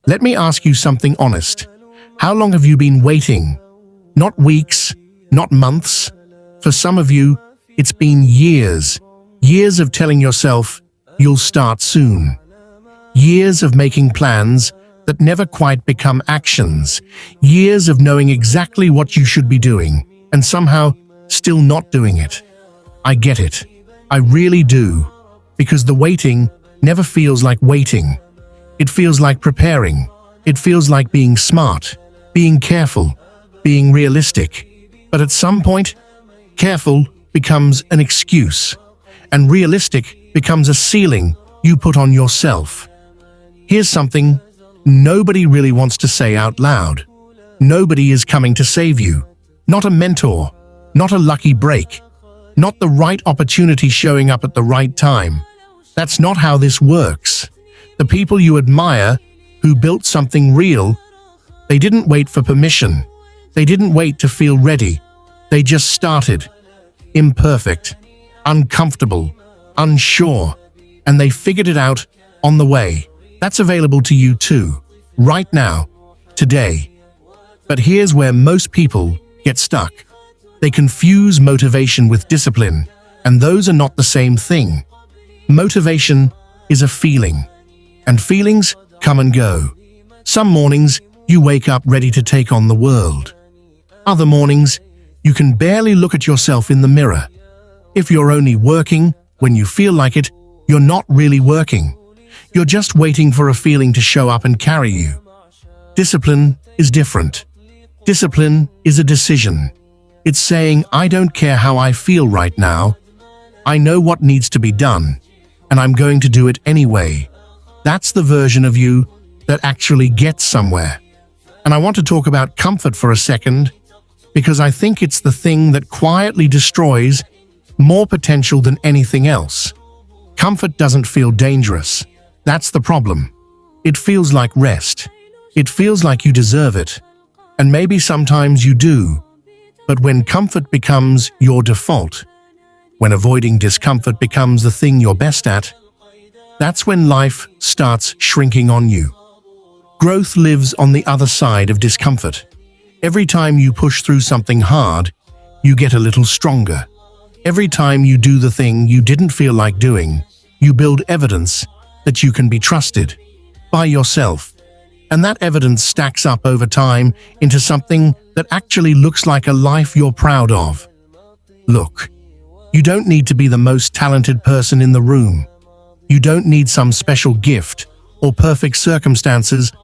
Let me ask you something honest. How long have you been waiting? Not weeks, not months. For some of you, it's been years. Years of telling yourself, you'll start soon. Years of making plans that never quite become actions. Years of knowing exactly what you should be doing, and somehow still not doing it. I get it. I really do. Because the waiting never feels like waiting. It feels like preparing. It feels like being smart, being careful, being realistic. But at some point, careful becomes an excuse, and realistic becomes a ceiling you put on yourself. Here's something nobody really wants to say out loud. Nobody is coming to save you. Not a mentor, not a lucky break, not the right opportunity showing up at the right time. That's not how this works. The people you admire, who built something real, they didn't wait for permission. They didn't wait to feel ready. They just started. Imperfect, uncomfortable, unsure, and they figured it out on the way. That's available to you too, right now, today. But here's where most people get stuck. They confuse motivation with discipline, and those are not the same thing. Motivation is a feeling, and feelings come and go. Some mornings, you wake up ready to take on the world. Other mornings, you can barely look at yourself in the mirror. If you're only working when you feel like it, you're not really working. You're just waiting for a feeling to show up and carry you. Discipline is different. Discipline is a decision. It's saying, I don't care how I feel right now. I know what needs to be done, and I'm going to do it anyway. That's the version of you that actually gets somewhere. And I want to talk about comfort for a second, because I think it's the thing that quietly destroys more potential than anything else. Comfort doesn't feel dangerous. That's the problem. It feels like rest. It feels like you deserve it. And maybe sometimes you do. But when comfort becomes your default, when avoiding discomfort becomes the thing you're best at, that's when life starts shrinking on you. Growth lives on the other side of discomfort. Every time you push through something hard, you get a little stronger. Every time you do the thing you didn't feel like doing, you build evidence that you can be trusted by yourself. And that evidence stacks up over time into something that actually looks like a life you're proud of. Look, you don't need to be the most talented person in the room. You don't need some special gift or perfect circumstances